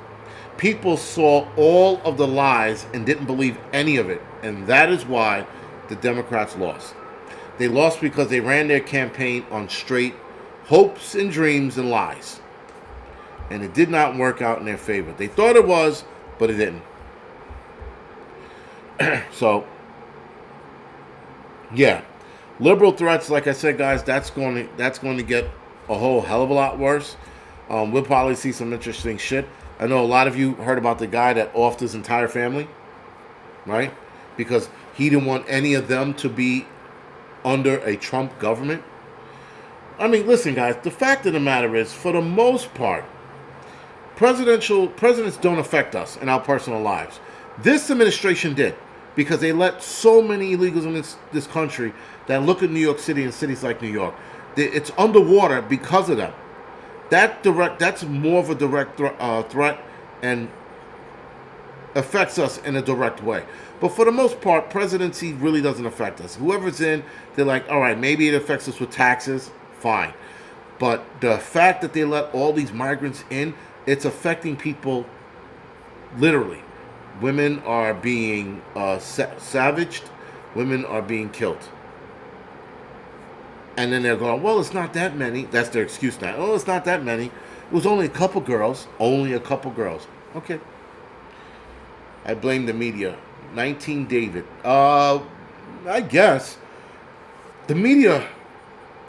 People saw all of the lies and didn't believe any of it, and that is why the Democrats lost. They lost because they ran their campaign on straight hopes and dreams and lies. And it did not work out in their favor. They thought it was, but it didn't. So, yeah. Liberal threats, like I said, guys, that's going to get a whole hell of a lot worse. We'll probably see some interesting shit. I know a lot of you heard about the guy that offed his entire family, right? Because he didn't want any of them to be under a Trump government. I mean, listen, guys, the fact of the matter is, for the most part, presidents don't affect us in our personal lives. This administration did, because they let so many illegals in this country that look at New York City and cities like New York. It's underwater because of them. That's more of a direct threat and affects us in a direct way. But for the most part, presidency really doesn't affect us. Whoever's in, they're like, all right, maybe it affects us with taxes, fine. But the fact that they let all these migrants in, it's affecting people literally. Women are being savaged. Women are being killed. And then they're going, well, it's not that many. That's their excuse now. Oh, it's not that many. It was only a couple girls. Only a couple girls. Okay. I blame the media. 19 David. I guess the media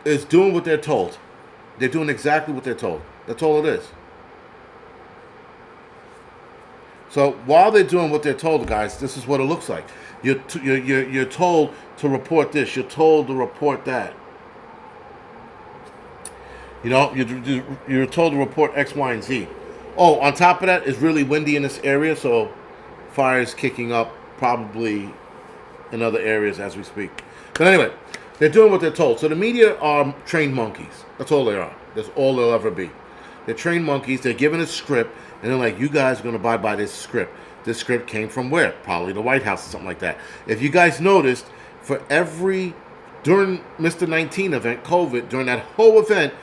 is doing what they're told. They're doing exactly what they're told. That's all it is. So while they're doing what they're told, guys, this is what it looks like. You're told to report this. You're told to report that. You know, you're told to report X, Y, and Z. Oh, on top of that, it's really windy in this area, so fire's kicking up probably in other areas as we speak. But anyway, they're doing what they're told. So the media are trained monkeys. That's all they are. That's all they'll ever be. They're trained monkeys. They're given a script, and they're like, you guys are going to abide by this script. This script came from where? Probably the White House or something like that. If you guys noticed, during Mr. 19 event, COVID, during that whole event,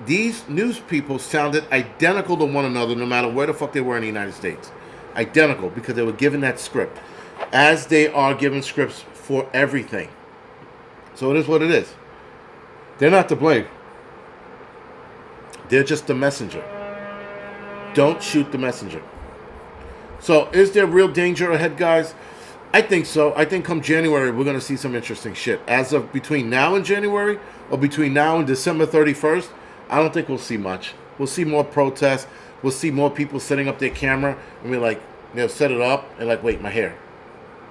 these news people sounded identical to one another no matter where the fuck they were in the United States. Identical, because they were given that script. As they are given scripts for everything. So it is what it is. They're not to blame. They're just the messenger. Don't shoot the messenger. So is there real danger ahead, guys? I think so. I think come January, we're going to see some interesting shit. As of between now and January, or between now and December 31st, I don't think we'll see much. We'll see more protests. We'll see more people setting up their camera and be like, set it up and like, wait, my hair.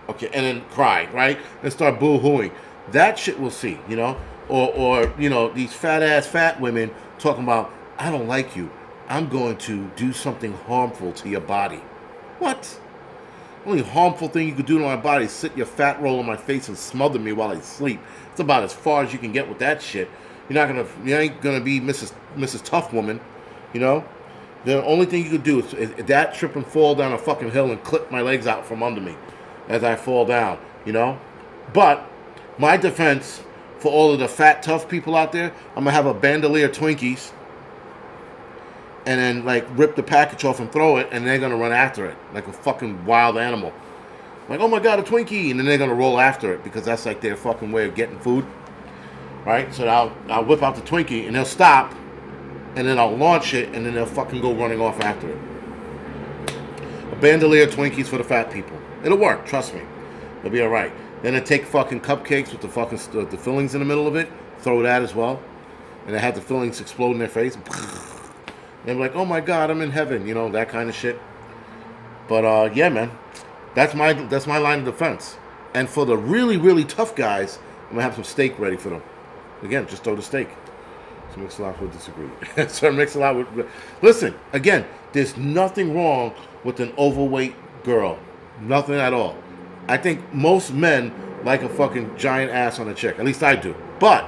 Okay, and then cry, right? And start boo-hooing. That shit we'll see, Or these fat women talking about, I don't like you. I'm going to do something harmful to your body. What? The only harmful thing you could do to my body is sit your fat roll on my face and smother me while I sleep. It's about as far as you can get with that shit. You ain't gonna be Mrs. Tough Woman, The only thing you could do is that trip and fall down a fucking hill and clip my legs out from under me as I fall down, But my defense for all of the fat, tough people out there, I'm gonna have a bandolier Twinkies and then like rip the package off and throw it, and they're gonna run after it like a fucking wild animal. Like, oh my god, a Twinkie, and then they're gonna roll after it because that's like their fucking way of getting food. Right? So I'll whip out the Twinkie and they'll stop, and then I'll launch it, and then they'll fucking go running off after it. bandolier Twinkies for the fat people. It'll work, trust me. It'll be all right. Then they take fucking cupcakes with the fillings in the middle of it, throw that as well, and they have the fillings explode in their face. And they're like, oh my god, I'm in heaven, you know, that kind of shit. But yeah, man, that's my line of defense. And for the really, really tough guys, I'm gonna have some steak ready for them. Again, just throw the steak. So Mix-a-Lot would disagree. So Mix-a-Lot would listen. Again, there's nothing wrong with an overweight girl, nothing at all. I think most men like a fucking giant ass on a chick. At least I do. But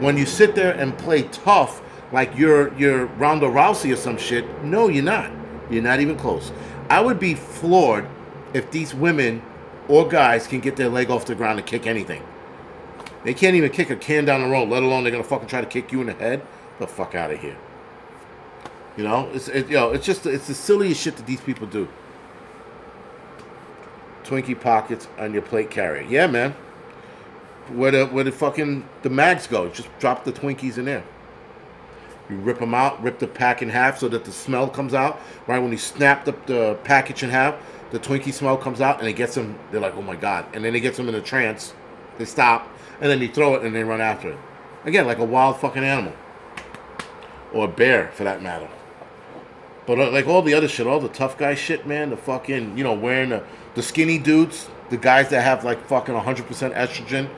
when you sit there and play tough like you're Ronda Rousey or some shit, no, you're not. You're not even close. I would be floored if these women or guys can get their leg off the ground and kick anything. They can't even kick a can down the road, let alone they're gonna fucking try to kick you in the head. Get the fuck out of here. You know, it's the silliest shit that these people do. Twinkie pockets on your plate carrier. Yeah, man. Where the fucking the mags go? Just drop the Twinkies in there. You rip them out, rip the pack in half so that the smell comes out. Right when you snap the package in half, the Twinkie smell comes out, and it gets them. They're like, oh my god! And then it gets them in a trance. They stop, and then you throw it, and they run after it. Again, like a wild fucking animal, or a bear for that matter. But like all the other shit, all the tough guy shit, man. The fucking, you know, wearing the skinny dudes, the guys that have like fucking 100% estrogen,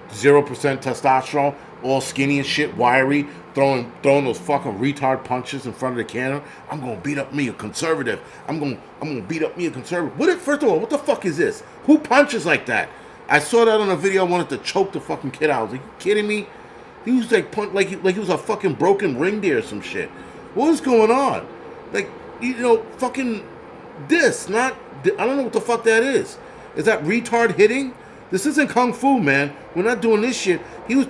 0% testosterone, all skinny and shit, wiry, throwing those fucking retard punches in front of the camera. I'm gonna beat up me, a conservative. I'm gonna beat up me, a conservative. First of all, what the fuck is this? Who punches like that? I saw that on a video. I wanted to choke the fucking kid out. I was like, you kidding me? He was like like he was a fucking broken reindeer or some shit. What is going on? Like, you know, fucking this, not, I don't know what the fuck that is. Is that retard hitting? This isn't Kung Fu, man. We're not doing this shit. He was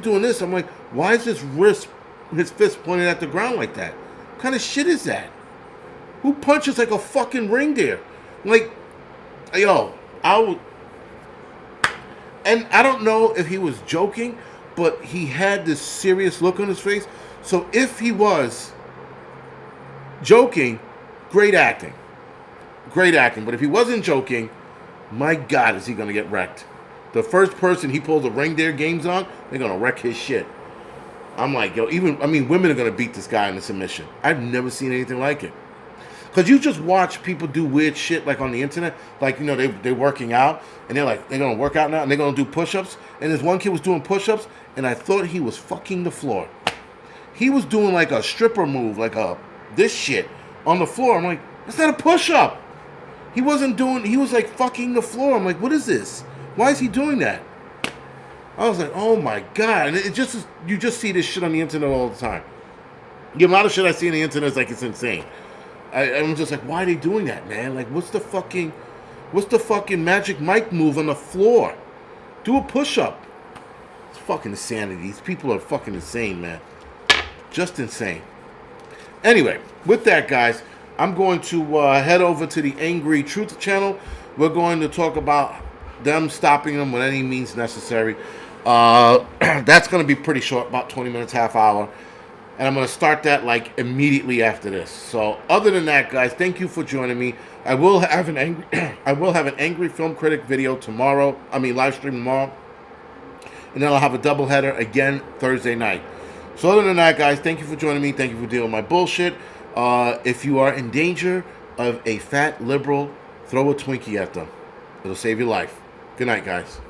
doing this. I'm like, why is his fist pointed at the ground like that? What kind of shit is that? Who punches like a fucking reindeer? Like, yo, and I don't know if he was joking, but he had this serious look on his face. So if he was joking, great acting. Great acting. But if he wasn't joking, my God, is he going to get wrecked. The first person he pulls the reindeer games on, they're going to wreck his shit. I'm like, yo, women are going to beat this guy in the submission. I've never seen anything like it. Because you just watch people do weird shit like on the internet. Like, you know, they're working out, and they're like, they're going to work out now, and they're going to do push-ups. And this one kid was doing push-ups, and I thought he was fucking the floor. He was doing like a stripper move, like this shit on the floor. I'm like, that's not a push-up. He was like fucking the floor. I'm like, what is this? Why is he doing that? I was like, oh my God. And you just see this shit on the internet all the time. The amount of shit I see on the internet is like, it's insane. I'm just like, why are they doing that, man? Like, what's the fucking Magic Mike move on the floor? Do a push-up. It's fucking insanity. These people are fucking insane, man. Just insane. Anyway, with that, guys, I'm going to head over to the Angry Truth channel. We're going to talk about them stopping them with any means necessary. That's going to be pretty short, about 20 minutes, half hour. And I'm going to start that like immediately after this. So other than that, guys, thank you for joining me. I will have an angry film critic video tomorrow. Live stream tomorrow. And then I'll have a doubleheader again Thursday night. So other than that, guys, thank you for joining me. Thank you for dealing with my bullshit. If you are in danger of a fat liberal, throw a Twinkie at them. It'll save your life. Good night, guys.